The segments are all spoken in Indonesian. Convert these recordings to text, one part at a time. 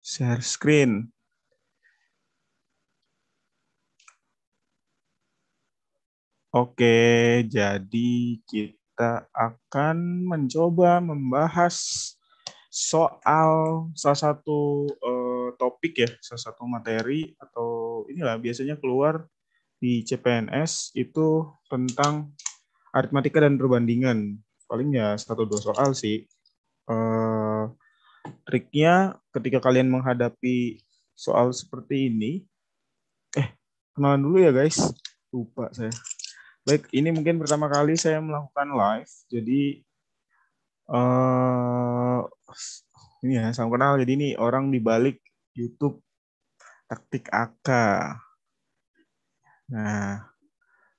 Share screen. Oke, jadi kita akan mencoba membahas soal salah satu topik ya, salah satu materi atau inilah biasanya keluar di CPNS itu tentang aritmatika dan perbandingan. Paling ya satu dua soal sih. Eh, Triknya ketika kalian menghadapi soal seperti ini, kenalan dulu ya guys. Lupa saya. Baik, ini mungkin pertama kali saya melakukan live. Jadi eh ini ya, salam kenal. Jadi ini orang di balik YouTube Taktik AK. Nah,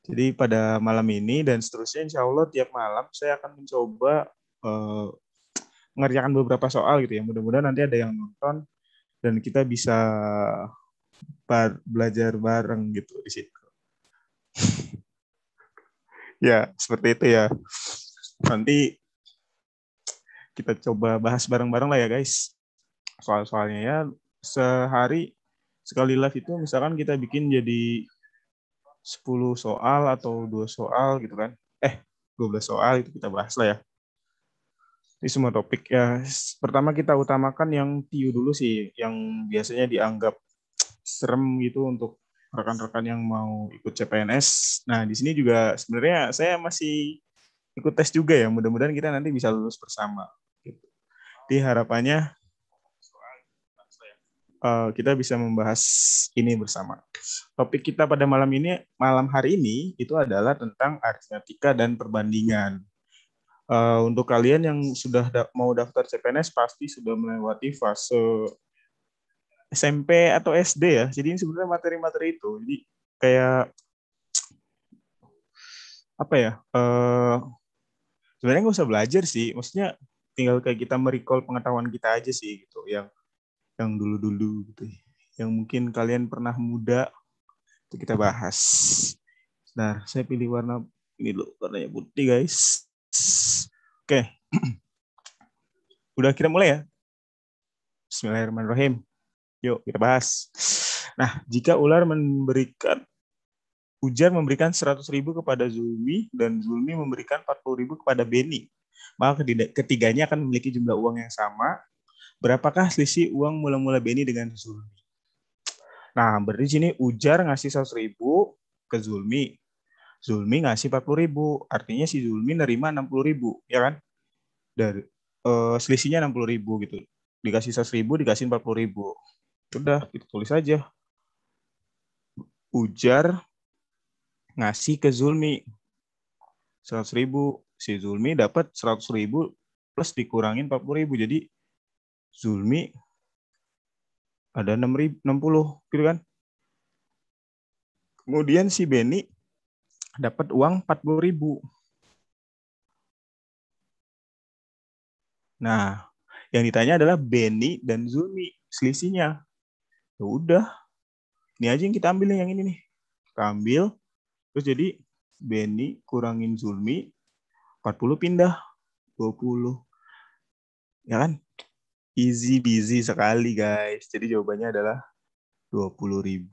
jadi pada malam ini dan seterusnya insya Allah tiap malam saya akan mencoba eh, mengerjakan beberapa soal gitu ya. Mudah-mudahan nanti ada yang nonton dan kita bisa belajar bareng gitu di situ. Ya, seperti itu ya. Nanti kita coba bahas bareng-bareng lah ya guys. Soal-soalnya ya sehari sekali live itu misalkan kita bikin jadi 10 soal atau 2 soal gitu kan. 12 soal itu kita bahas lah ya. Ini semua topik ya. Pertama kita utamakan yang TIU dulu sih, yang biasanya dianggap serem gitu untuk rekan-rekan yang mau ikut CPNS. Nah, di sini juga sebenarnya saya masih ikut tes juga ya. Mudah-mudahan kita nanti bisa lulus bersama. Gitu. Jadi harapannya kita bisa membahas ini bersama. Topik kita pada malam hari ini itu adalah tentang aritmatika dan perbandingan. Untuk kalian yang sudah mau daftar CPNS pasti sudah melewati fase SMP atau SD ya. Jadi ini sebenarnya materi-materi itu. Jadi kayak apa ya? Sebenarnya nggak usah belajar sih. Maksudnya tinggal kayak kita merecall pengetahuan kita aja sih gitu. Yang dulu-dulu gitu. Yang mungkin kalian pernah muda itu kita bahas. Nah, saya pilih warna ini dulu, warnanya putih guys. Oke, udah kita mulai ya. Bismillahirrahmanirrahim. Yuk kita bahas. Nah, jika Ujar memberikan 100.000 kepada Zulmi dan Zulmi memberikan 40.000 kepada Beni, maka ketiganya akan memiliki jumlah uang yang sama. Berapakah selisih uang mula-mula Beni dengan Zulmi? Nah, berarti sini Ujar ngasih 100.000 ke Zulmi. Zulmi ngasih 40.000. Artinya si Zulmi nerima 60.000, ya kan? Dari selisihnya 60.000 gitu. Dikasih 100.000, dikasih 40.000. Udah, kita tulis aja. Ujar ngasih ke Zulmi 100.000. Si Zulmi dapat 100.000 plus dikurangin 40.000. Jadi Zulmi ada 60 gitu kan. Kemudian si Beni dapat uang 40.000. Nah, yang ditanya adalah Beni dan Zulmi selisihnya. Ya udah, ini aja yang kita ambil yang ini nih. Kita ambil terus jadi Beni kurangin Zulmi 40 pindah 20. Ya kan? Easy busy sekali guys. Jadi jawabannya adalah 20.000.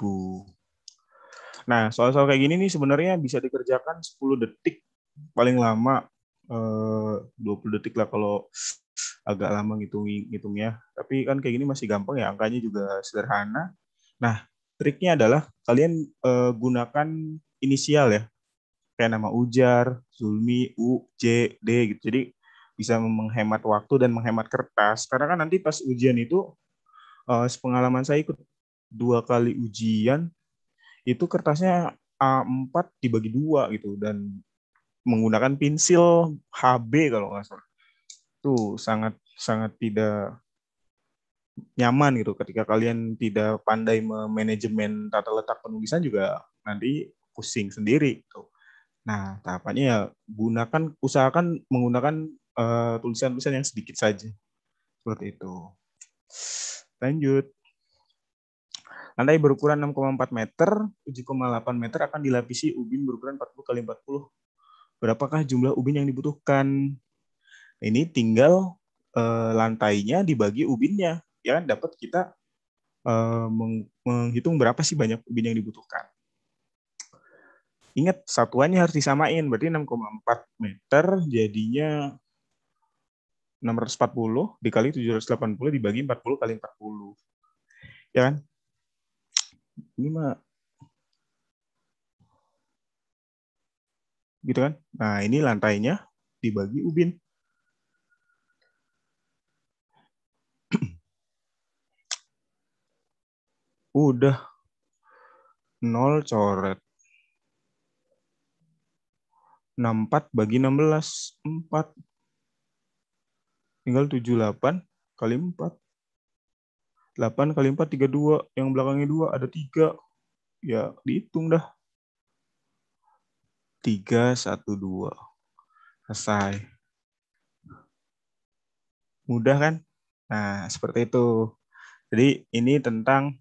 Nah, soal-soal kayak gini nih sebenarnya bisa dikerjakan 10 detik paling lama 20 detik lah kalau agak lama ngitungnya. Tapi kan kayak gini masih gampang ya, angkanya juga sederhana. Nah, triknya adalah kalian gunakan inisial ya. Kayak nama Ujar, Zulmi, U, J, D gitu. Jadi bisa menghemat waktu dan menghemat kertas. Karena kan nanti pas ujian itu, sepengalaman saya ikut 2 kali ujian, itu kertasnya A4 dibagi 2 gitu. Dan menggunakan pensil HB kalau nggak salah. Itu sangat sangat tidak nyaman gitu ketika kalian tidak pandai memanajemen tata letak penulisan juga nanti pusing sendiri gitu. Nah, tahapannya ya usahakan menggunakan tulisan-tulisan yang sedikit saja. Seperti itu. Lanjut. Lantai berukuran 6,4 meter, 7,8 meter akan dilapisi ubin berukuran 40 kali 40. Berapakah jumlah ubin yang dibutuhkan? Ini tinggal lantainya dibagi ubinnya. Ya kan dapat kita menghitung berapa sih banyak ubin yang dibutuhkan. Ingat, satuannya harus disamain. Berarti 6,4 meter jadinya 640 dikali 780 dibagi 40 kali 40. Ya kan? Ini mah gitu kan? Nah, ini lantainya dibagi ubin. Udah 0 coret. 64 bagi 16, 4. Tinggal 78 kali 4. 8 kali 4, 32. Yang belakangnya 2, ada 3. Ya, dihitung dah. 3, 1, 2. Selesai. Mudah kan? Nah, seperti itu. Jadi, ini tentang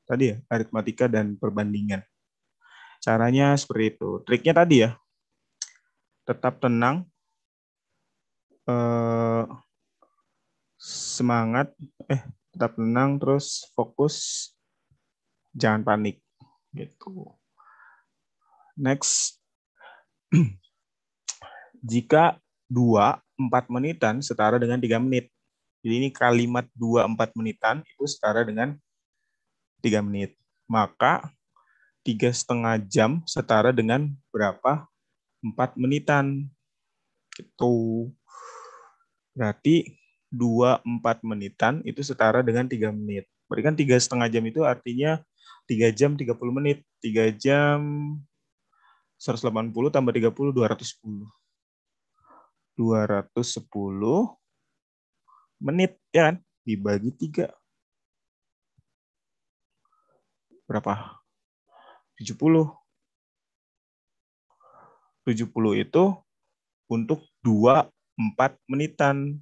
tadi ya, aritmatika dan perbandingan. Caranya seperti itu. Triknya tadi ya, tetap tenang, semangat, tetap tenang, terus fokus, jangan panik. Gitu. Next. Jika 2-4 menitan setara dengan 3 menit. Jadi ini kalimat 2-4 menitan itu setara dengan 3 menit. Maka 3,5 jam setara dengan berapa? 4 menitan. Gitu. Berarti 2-4 menitan itu setara dengan 3 menit. Berarti kan 3,5 jam itu artinya 3 jam 30 menit. 3 jam 180 tambah 30, 210. 210 menit, ya kan? Dibagi 3. Berapa? 70. 70 itu untuk 2-4 menitan.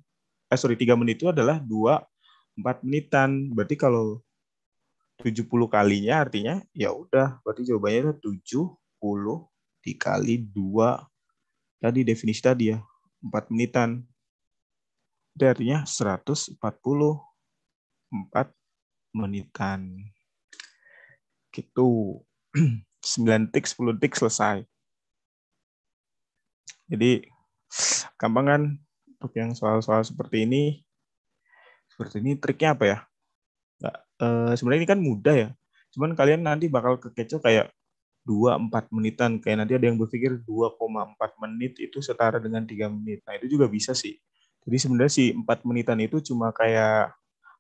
3 menit itu adalah 2-4 menitan. Berarti kalau 70 kalinya artinya ya udah, berarti jawabannya 70 dikali 2 tadi definisi tadi ya, 4 menitan. Itu artinya 144 menitan. Gitu. 9 tik, 10 tik selesai. Jadi gampang kan untuk yang soal-soal seperti ini. Seperti ini triknya apa ya? Nggak, sebenarnya ini kan mudah ya. Cuman kalian nanti bakal kekecoh kayak 2-4 menitan. Kayak nanti ada yang berpikir 2,4 menit itu setara dengan 3 menit. Nah, itu juga bisa sih. Jadi sebenarnya si 4 menitan itu cuma kayak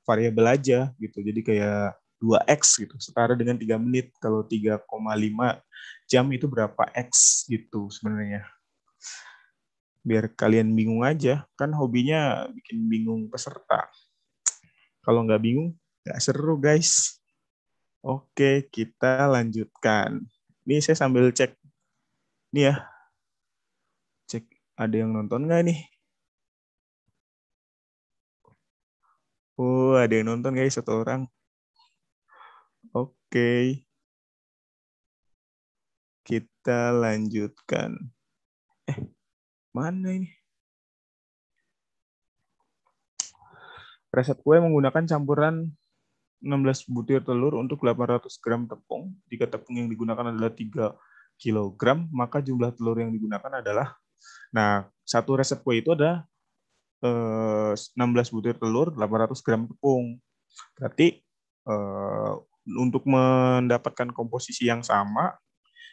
variabel aja gitu. Jadi kayak 2x gitu, setara dengan 3 menit. Kalau 3,5 jam itu berapa x gitu sebenarnya. Biar kalian bingung aja. Kan hobinya bikin bingung peserta. Kalau nggak bingung, nggak seru guys. Oke, kita lanjutkan. Ini saya sambil cek nih ya. Cek ada yang nonton nggak nih? Oh, ada yang nonton guys, 1 orang. Oke, kita lanjutkan. Mana ini? Resep kue menggunakan campuran 16 butir telur untuk 800 gram tepung. Jika tepung yang digunakan adalah 3 kilogram, maka jumlah telur yang digunakan adalah, nah, satu resep kue itu ada 16 butir telur, 800 gram tepung. Berarti untuk mendapatkan komposisi yang sama,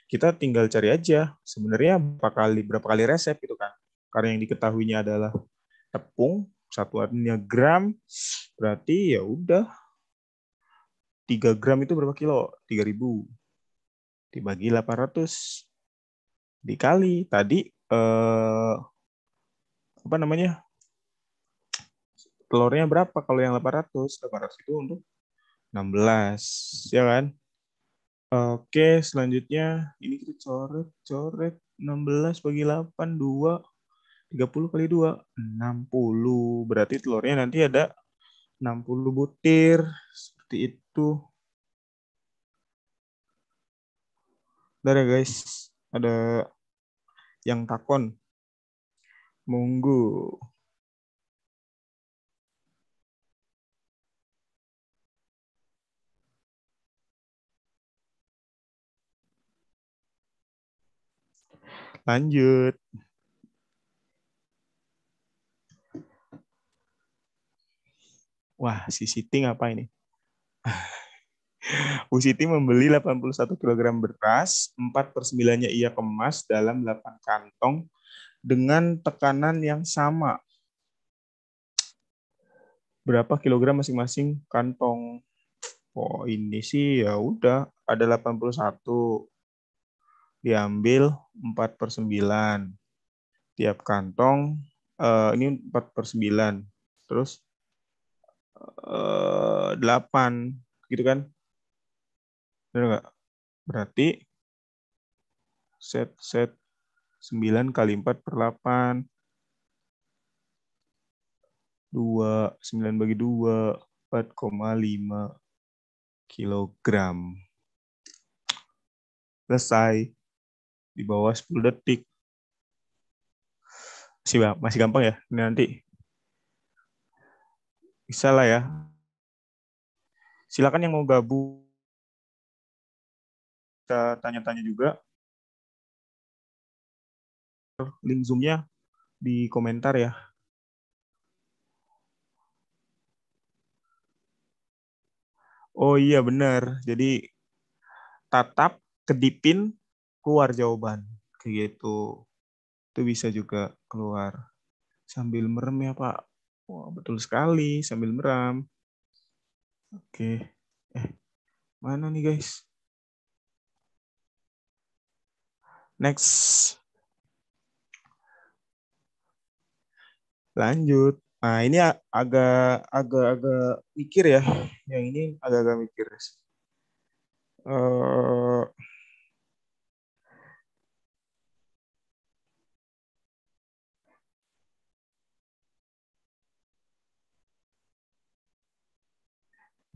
kita tinggal cari aja sebenarnya berapa kali resep gitu kan. Karena yang diketahuinya adalah tepung, satuannya gram, berarti ya udah 3 gram itu berapa kilo? 3.000 dibagi 800 dikali tadi apa namanya? Telurnya berapa kalau yang 800? 800 itu untuk 16, ya kan? Oke, selanjutnya ini kita coret 16 bagi 8, 2, 30 kali 2, 60. Berarti telurnya nanti ada 60 butir. Seperti itu. Udah ya guys, ada yang takon. Monggo. Lanjut. Wah, si Siti apa ini? Bu Siti membeli 81 kg beras, 4/9-nya ia kemas dalam 8 kantong dengan tekanan yang sama. Berapa kilogram masing-masing kantong? Oh, ini sih ya udah ada 81. Diambil 4/9. Tiap kantong ini 4/9. Terus 8 gitu kan? Benar nggak? Berarti set 9 kali 4/8. 9 bagi 2, 4,5 kilogram. Selesai. Di bawah 10 detik. Masih gampang ya? Ini nanti bisa lah ya. Silakan yang mau gabung. Kita tanya-tanya juga. Link Zoom-nya di komentar ya. Oh iya benar. Jadi tatap, kedipin, keluar jawaban. Kayak gitu. Itu bisa juga keluar. Sambil merem ya Pak. Wah, betul sekali. Sambil merem. Oke. Mana nih guys? Next. Lanjut. Nah, ini agak mikir ya. Yang ini agak-agak mikir.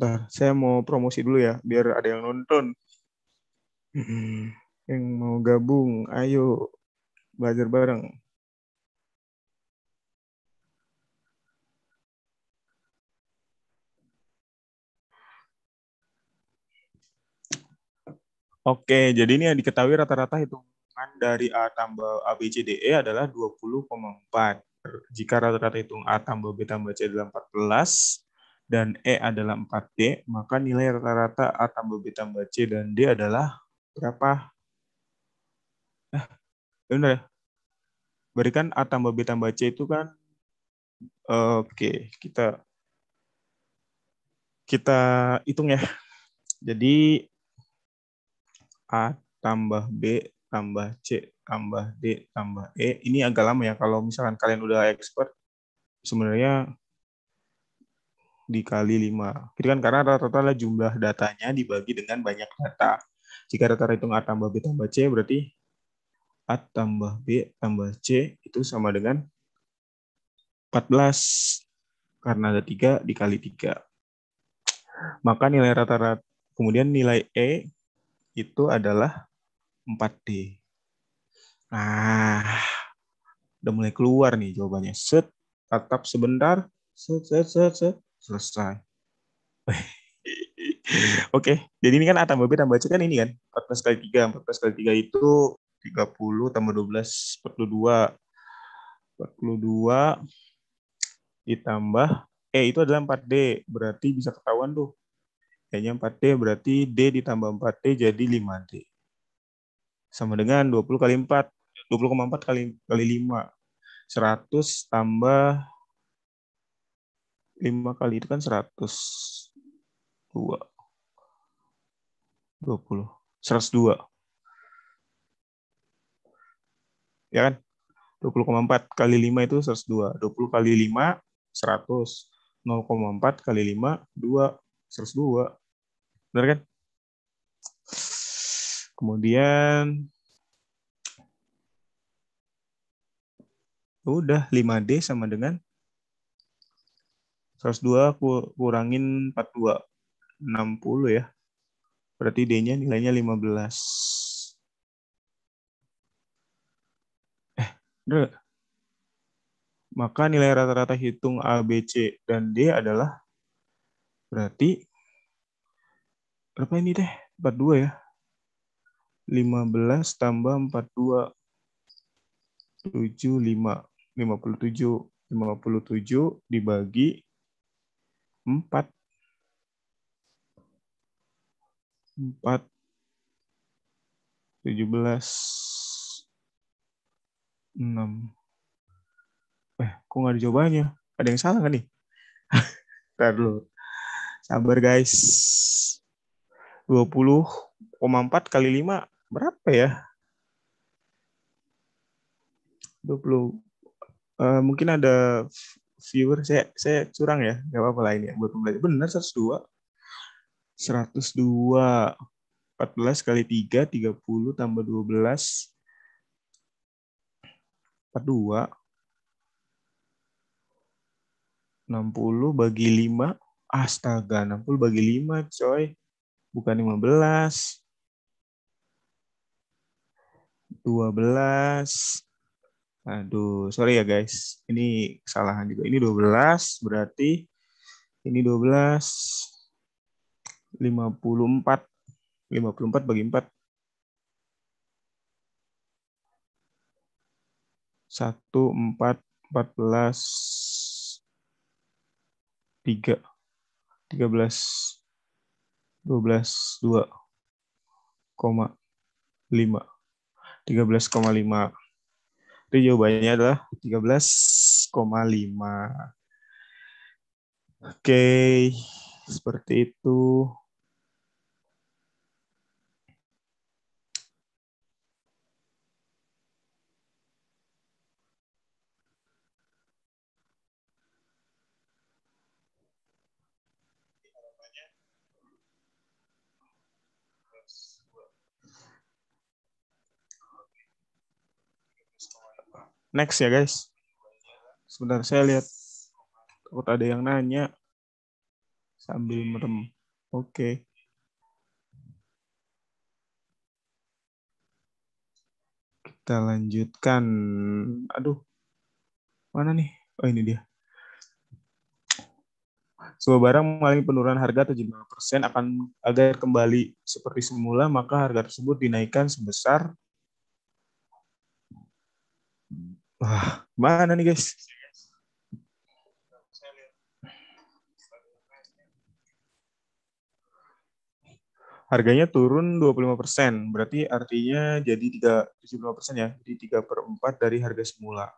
Eh, saya mau promosi dulu ya, biar ada yang nonton. Yang mau gabung, ayo belajar bareng. Oke, jadi ini yang diketahui rata-rata hitungan dari A tambah A, B, C, D, E adalah 20,4. Jika rata-rata hitung A tambah B tambah C adalah 14, dan E adalah 4D, maka nilai rata-rata A tambah B tambah C dan D adalah berapa? Benar ya? Berikan A tambah B tambah C itu kan, oke, kita kita hitung ya. Jadi A tambah B tambah C tambah D tambah E. Ini agak lama ya. Kalau misalkan kalian udah expert, sebenarnya dikali 5. Itu kan karena rata-rata jumlah datanya dibagi dengan banyak data. Jika rata-rata hitung A tambah B tambah C, berarti A tambah B tambah C itu sama dengan 14. Karena ada 3 dikali 3. Maka nilai rata-rata, kemudian nilai E itu adalah 4D. Nah, udah mulai keluar nih jawabannya. Set, tatap sebentar, set, selesai. Oke, jadi ini kan A tambah B tambah C kan ini kan 14 kali 3. 14 kali 3 itu 30 tambah 12, 42. 42 ditambah itu adalah 4D. Berarti bisa ketahuan tuh. E-nya 4D berarti D ditambah 4D jadi 5D. Sama dengan 20 kali 4. 20,4 kali 5. 100 tambah 5 kali itu kan 102. 20. 102. Ya kan? 20,4 kali 5 itu 102. 20 kali 5, 100. 0,4 kali 5, 2. 102. Benar kan? Kemudian, udah 5D sama dengan 102 kurangin 42. 60 ya. Berarti D-nya nilainya 15. Benar. Maka nilai rata-rata hitung A, B, C, dan D adalah berarti berapa ini deh? 42 ya. 15 tambah 42. 75. 57 dibagi 4. 4, 17, 6. Kok nggak ada jawabannya? Ada yang salah nggak nih? Ntar dulu. Sabar guys. 20,4 kali 5 berapa ya? 20. Mungkin ada viewer, saya curang ya, nggak apa-apa lah ini ya, buat pembelajaran. Benar 102. 102. 14 kali 3, 30 tambah 12, 42. 60 bagi 5. Astaga, 60 bagi 5, coy. Bukan 15. 12. Aduh, sorry ya guys. Ini kesalahan juga. Ini 12, berarti ini 12. 54. 54 bagi 4. 1, 4, 14, 3, 13, 12, 2,5. 13,5. Jadi jawabannya adalah 13,5. Oke, seperti itu. Next ya guys. Sebentar saya lihat. Takut ada yang nanya sambil merem. Oke. Kita lanjutkan. Aduh. Mana nih? Oh ini dia. Sebuah barang mengalami penurunan harga 75% agar kembali seperti semula, maka harga tersebut dinaikkan sebesar. Wah, mana nih guys? Harganya turun 25%, berarti artinya jadi 75% ya, jadi 3/4 dari harga semula.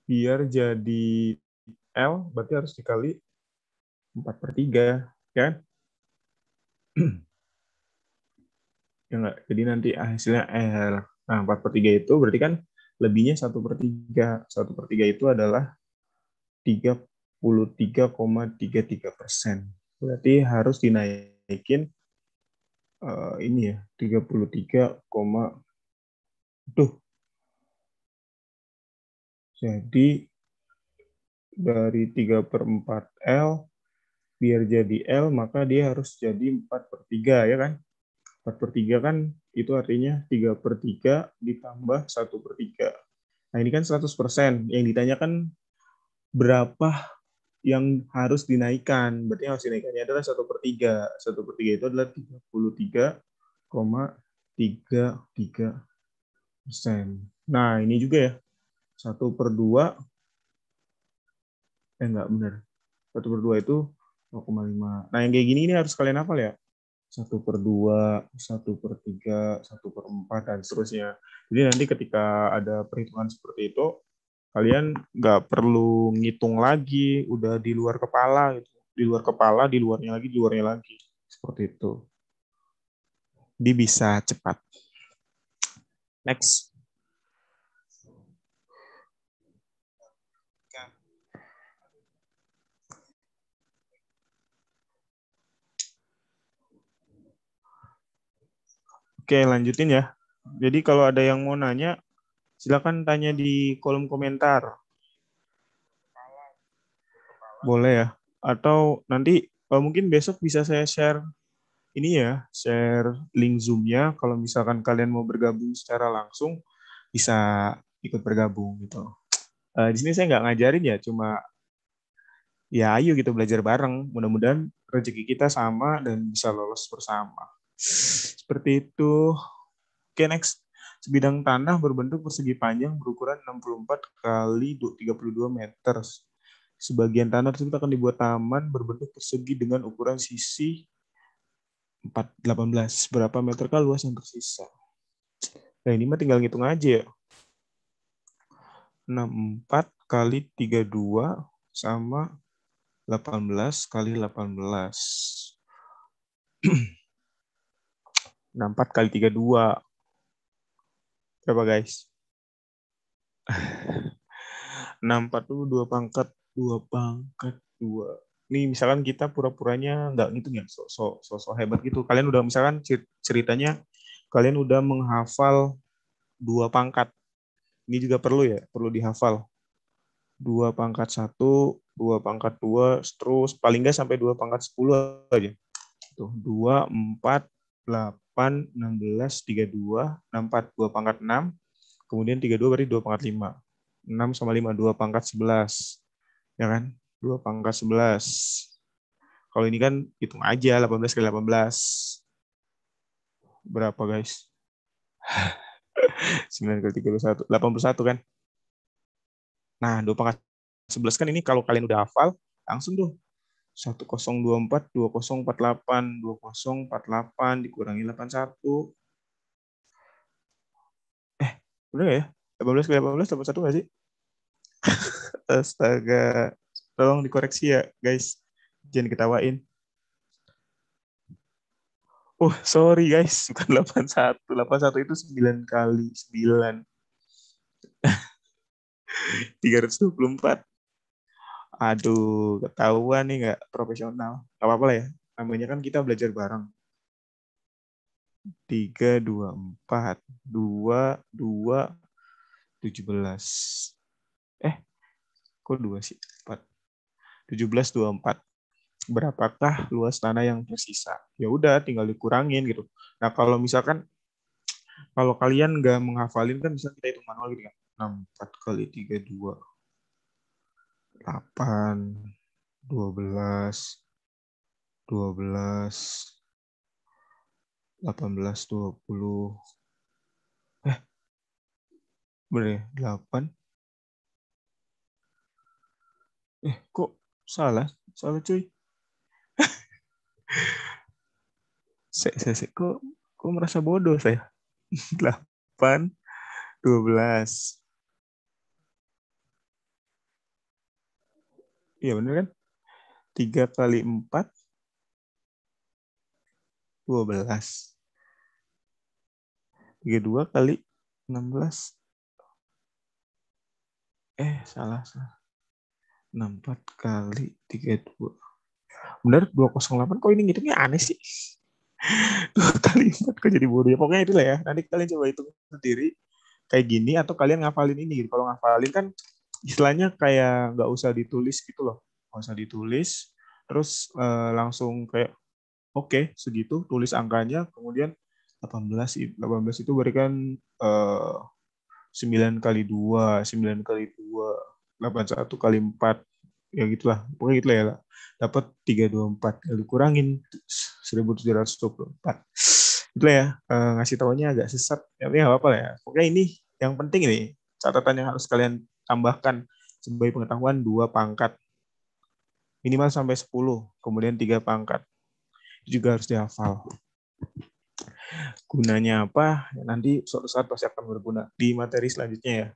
Biar jadi L, berarti harus dikali 4/3, kan? Ya enggak? Jadi nanti hasilnya L. Nah, 4/3 itu berarti kan lebihnya 1/3. 1/3 itu adalah 33,33%. Berarti harus dinaikin ini ya, 33, tuh. Jadi dari 3/4 L, biar jadi L, maka dia harus jadi 4/3, ya kan? 4/3 kan itu artinya 3/3 ditambah 1/3. Nah, ini kan 100%. Yang ditanyakan berapa yang harus dinaikkan. Berarti yang harus dinaikannya adalah 1/3. 1/3 itu adalah 33,33%. Nah, ini juga ya. 1/2. Enggak benar. 1/2 itu 0,5. Nah, yang kayak gini ini harus kalian hafal ya. 1/2, 1/3, 1/4, dan seterusnya. Jadi nanti ketika ada perhitungan seperti itu, kalian nggak perlu ngitung lagi, udah di luar kepala gitu. Di luar kepala, di luarnya lagi, di luarnya lagi. Seperti itu. Dia bisa cepat. Next. Oke, lanjutin ya. Jadi kalau ada yang mau nanya, silakan tanya di kolom komentar. Boleh ya. Atau nanti mungkin besok bisa saya share ini ya, share link Zoom-nya. Kalau misalkan kalian mau bergabung secara langsung, bisa ikut bergabung gitu. Di sini saya nggak ngajarin ya, cuma ya ayo gitu belajar bareng. Mudah-mudahan rezeki kita sama dan bisa lolos bersama. Seperti itu. Oke, next. Sebidang tanah berbentuk persegi panjang berukuran 64 kali 32 meter. Sebagian tanah tersebut akan dibuat taman berbentuk persegi dengan ukuran sisi 18. Berapa meterkah luas yang tersisa? Nah, ini mah tinggal ngitung aja ya. 64 kali 32 sama 18 kali 18. 64 kali 32. Berapa, guys? 64 tuh 2 pangkat 2 pangkat 2. Nih misalkan kita pura-puranya nggak ngitung ya, so hebat gitu. Kalian udah misalkan ceritanya kalian udah menghafal 2 pangkat. Ini juga perlu ya, perlu dihafal. 2 pangkat 1, 2 pangkat 2, terus paling nggak sampai 2 pangkat 10 aja. Tuh, 2, 4, 8, 16, 32, 64, 2 pangkat 6, kemudian 32 berarti 2 pangkat 5. 6 sama 5, 2 pangkat 11. Ya kan? 2 pangkat 11. Kalau ini kan hitung aja, 18 kali 18. Berapa, guys? 9 kali 31. 81 kan? Nah, 2 pangkat 11 kan ini kalau kalian udah hafal, langsung tuh. 1024, 2048, 2048 dikurangi 81. Bener nggak ya? 18 kali 18, 81 nggak sih? Astaga. Tolong dikoreksi ya, guys. Jangan ketawain. Oh, sorry guys. Bukan 81. 81 itu 9 kali 9. 324. Aduh, ketahuan nih nggak profesional. Nggak apa-apa lah ya. Namanya kan kita belajar bareng. 3, 2, 4. 2, 2, 17. Kok 2 sih? 4. 17, 24. Berapakah luas tanah yang tersisa? Ya udah, tinggal dikurangin gitu. Nah, kalau misalkan kalau kalian nggak menghafalin kan bisa kita hitung manual gitu kan. 64 kali 32, 8, 12, 12, 18, 20. Bener ya? 8. Kok salah? Salah cuy. Kok merasa bodoh saya? 8, 12. Iya bener kan? 3 kali 4, 12. 32 kali 16. Salah. 64 kali 32. Bener, 208. Kok ini ngitungnya aneh sih? 2 kali 4 kok jadi bodoh ya. Pokoknya itulah ya. Nanti kalian coba hitung sendiri kayak gini atau kalian ngafalin ini. Kalau ngafalin kan istilahnya kayak nggak usah ditulis gitu loh. Nggak usah ditulis. Terus langsung kayak oke, segitu tulis angkanya, kemudian 18 itu berikan 9 kali 2, 9 kali 2, 81 kali 4, ya gitulah. Pokoknya gitulah ya. Dapat 324 kali kurangin 1724. Itulah ya, ngasih tahunya agak sesat. Tapi nggak apa-apa lah ya. Pokoknya ini yang penting ini, catatan yang harus kalian tambahkan sebagai pengetahuan 2 pangkat. Minimal sampai 10, kemudian 3 pangkat. Itu juga harus dihafal. Gunanya apa? Nanti suatu saat pasti akan berguna di materi selanjutnya ya.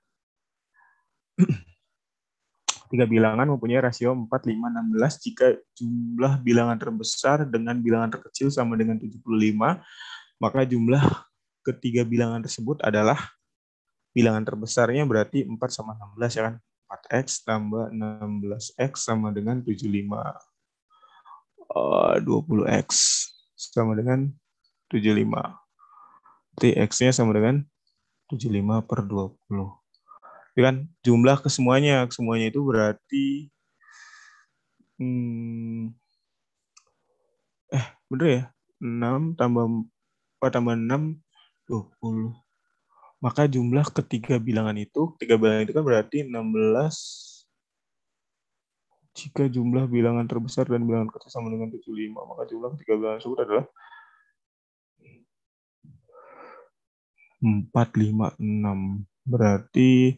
3 bilangan mempunyai rasio 4, 5, 16 jika jumlah bilangan terbesar dengan bilangan terkecil sama dengan 75, maka jumlah ketiga bilangan tersebut adalah bilangan terbesarnya berarti 4 sama 16 ya kan. 4x tambah 16x sama dengan 75. 20x sama dengan 75. Berarti x-nya sama dengan 75 per 20. Ya kan jumlah kesemuanya itu berarti bener ya, 6 tambah 4 tambah 6 20. Maka jumlah ketiga bilangan itu kan berarti 16 jika jumlah bilangan terbesar dan bilangan kecil sama dengan 75, maka jumlah ketiga bilangan tersebut adalah 4, 5, 6. Berarti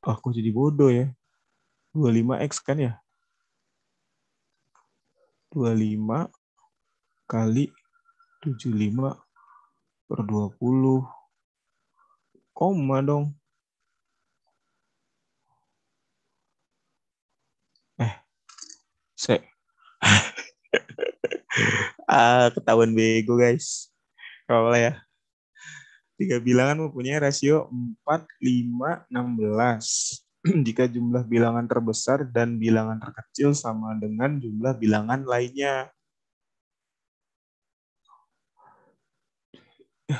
aku jadi bodoh ya. 25X kan ya? 25 kali 75 per 20. Koma dong. Se ketahuan bego guys. Kalau ya. Tiga bilangan mempunyai rasio 4, 5, 16. Jika jumlah bilangan terbesar dan bilangan terkecil sama dengan jumlah bilangan lainnya.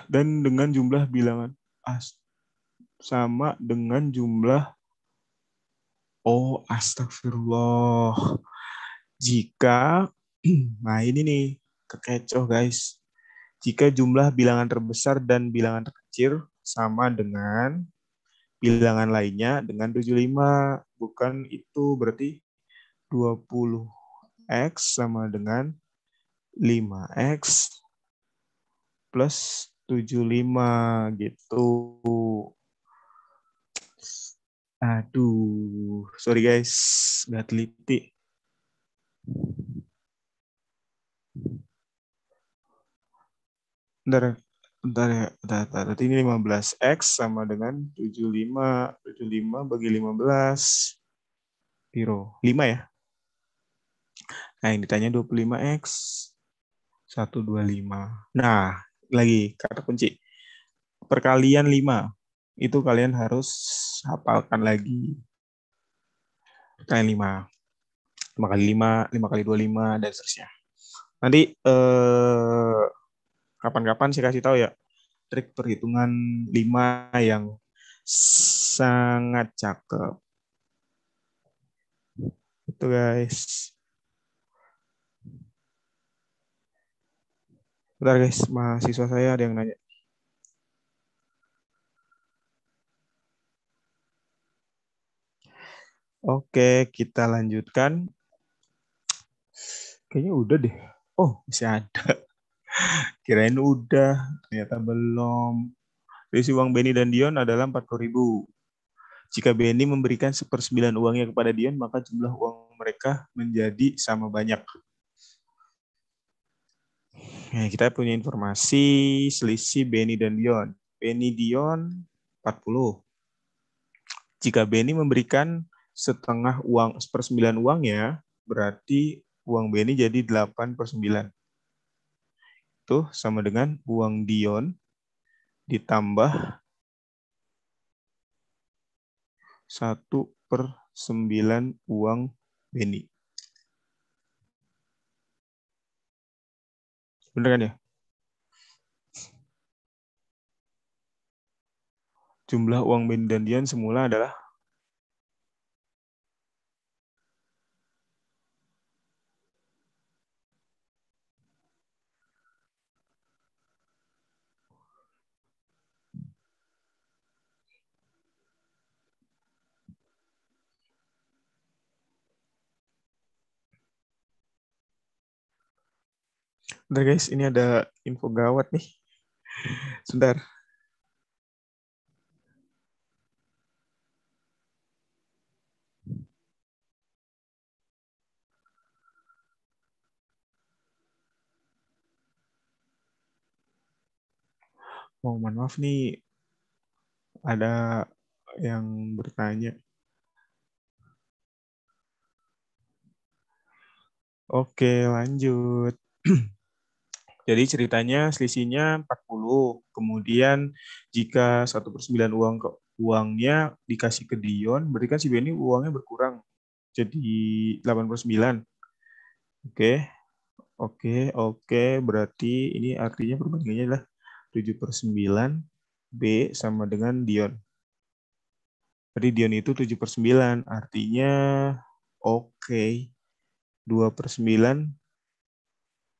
Dan dengan jumlah bilangan sama dengan jumlah astagfirullah. Jika nah ini nih kekecoh guys. Jika jumlah bilangan terbesar dan bilangan terkecil sama dengan bilangan lainnya dengan 75. Bukan itu berarti 20X sama dengan 5X plus 75 gitu. Aduh, sorry guys, nggak teliti. Bentar ya, bentar. Berarti ini 15X sama dengan 75. 75 bagi 15. Piro? 5 ya? Nah, yang ditanya 25X. 125. Nah, lagi kata kunci. Perkalian 5. Itu kalian harus hafalkan lagi. Perkalian 5. 5 kali 5, 5 kali 25, dan seterusnya. Nanti kapan-kapan saya kasih tahu ya trik perhitungan 5 yang sangat cakep. Itu guys. Bentar guys, mahasiswa saya ada yang nanya. Oke, kita lanjutkan. Kayaknya udah deh. Oh, masih ada. Kirain udah, ternyata belum. Risi uang Benny dan Dion adalah 40.000. Jika Benny memberikan 1/9 uangnya kepada Dion, maka jumlah uang mereka menjadi sama banyak. Nah, kita punya informasi selisih Benny dan Dion. Benny Dion 40. Jika Benny memberikan setengah uang, 1/9 uangnya, berarti uang Benny jadi 8/9. Itu sama dengan uang Dion ditambah 1/9 uang Benny. Bener kan ya? Jumlah uang Benny dan Dion semula adalah Bentar guys, ini ada info gawat nih. Sebentar. Mohon maaf nih, ada yang bertanya. Oke, lanjut. Jadi ceritanya selisihnya 40. Kemudian jika 1/9 uangnya dikasih ke Dion, berarti kan si Benny uangnya berkurang. Jadi 89. Oke, oke. Berarti ini artinya perbandingannya adalah 7/9 B sama dengan Dion. Jadi Dion itu 7/9. Artinya oke. 2/9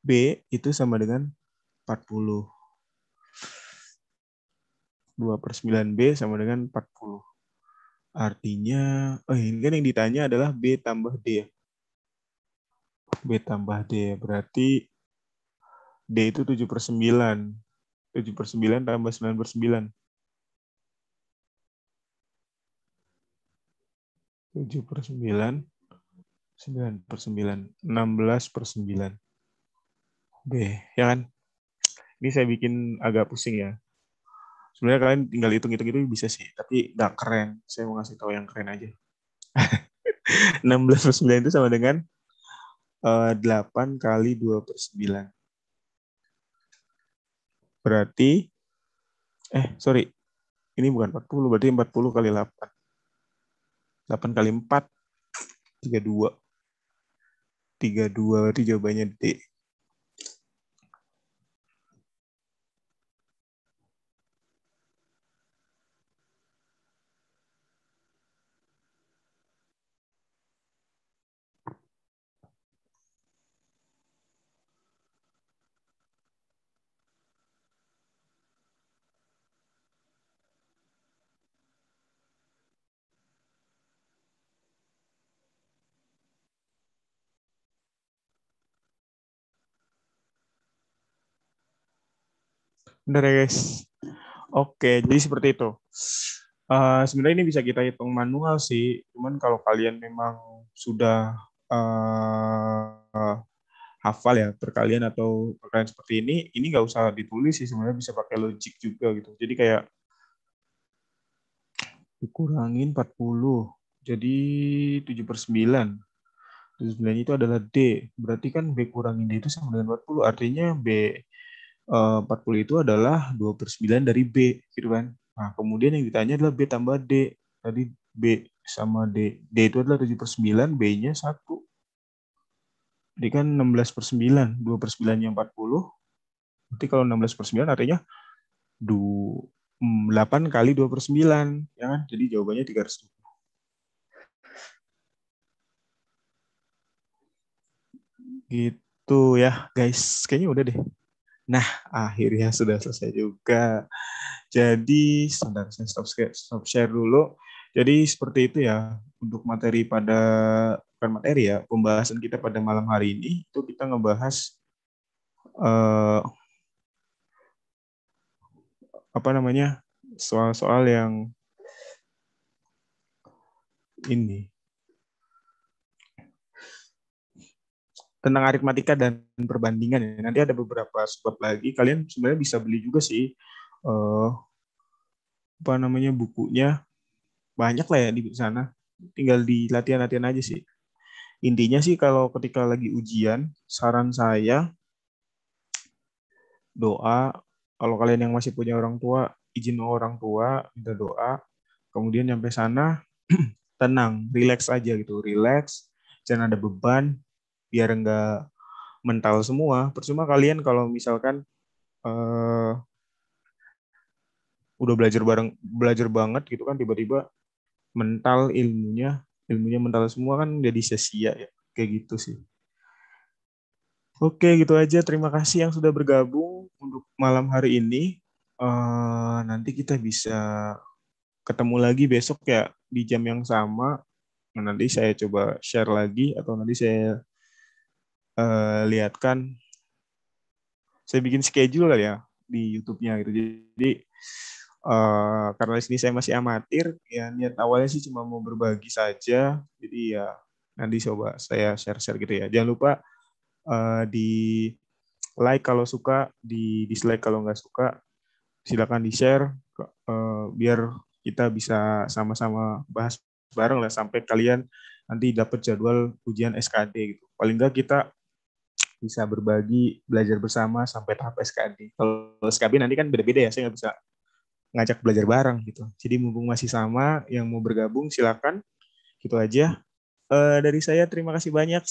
B itu sama dengan 40. 2/9 B sama dengan 40. Artinya, ini kan yang ditanya adalah B tambah D. B tambah D. Berarti D itu 7/9. 7/9 tambah 9/9. 7/9, 9/9, 16/9. B, ya kan? Ini saya bikin agak pusing ya. Sebenarnya kalian tinggal hitung-hitung itu bisa sih, tapi nggak keren. Saya mau ngasih tahu yang keren aja. 16/9 itu sama dengan 8 kali 2/9. Berarti, sorry, ini bukan 40, berarti 40 kali 8. 8 kali 4, 32. 32 berarti jawabannya D. Benar ya guys? Oke, jadi seperti itu. Sebenarnya ini bisa kita hitung manual sih, cuman kalau kalian memang sudah hafal ya perkalian atau perkalian seperti ini nggak usah ditulis sih, sebenarnya bisa pakai logik juga gitu. Jadi kayak dikurangin 40, jadi 7/9. 7/9 itu adalah D. Berarti kan B kurangin D itu sama dengan 40. Artinya B 40 itu adalah 2/9 dari B, gitu kan. Nah, kemudian yang ditanya adalah B tambah D. Tadi B sama D. D itu adalah 7/9, B-nya 1. Jadi kan 16/9. 2/9-nya 40. Berarti kalau 16/9 artinya 8 kali 2/9. Ya kan? Jadi jawabannya 320. Gitu ya, guys. Kayaknya udah deh. Nah, akhirnya sudah selesai juga. Jadi, sebentar, saya stop share dulu. Jadi, seperti itu ya, untuk materi pada, bukan materi ya, pembahasan kita pada malam hari ini, itu kita ngebahas, soal-soal yang ini, tentang aritmatika dan perbandingan ya. Nanti ada beberapa sebab lagi, kalian sebenarnya bisa beli juga sih, bukunya. Banyak lah ya di sana. Tinggal di latihan-latihan aja sih. Intinya sih kalau ketika lagi ujian, saran saya doa. Kalau kalian yang masih punya orang tua, izin orang tua, minta doa. Kemudian sampai sana, tenang, relax aja gitu. Relax, jangan ada beban, biar nggak mental semua. Percuma kalian kalau misalkan udah belajar banget gitu kan, tiba-tiba mental ilmunya mental semua kan jadi sia-sia ya. Kayak gitu sih. Oke, gitu aja. Terima kasih yang sudah bergabung untuk malam hari ini. Nanti kita bisa ketemu lagi besok ya di jam yang sama. Nah, nanti saya coba share lagi atau nanti saya lihatkan. Saya bikin schedule lah ya di YouTube-nya gitu. Jadi karena di sini saya masih amatir, ya niat awalnya sih cuma mau berbagi saja. Jadi ya nanti coba saya share-share gitu ya. Jangan lupa di like kalau suka, di dislike kalau nggak suka, silakan di-share biar kita bisa sama-sama bahas bareng lah sampai kalian nanti dapat jadwal ujian SKD gitu. Paling nggak kita bisa berbagi, belajar bersama sampai tahap SKD. Kalau SKB nanti kan beda-beda ya, saya nggak bisa ngajak belajar bareng gitu. Jadi mumpung masih sama, yang mau bergabung silakan. Gitu aja. Dari saya terima kasih banyak.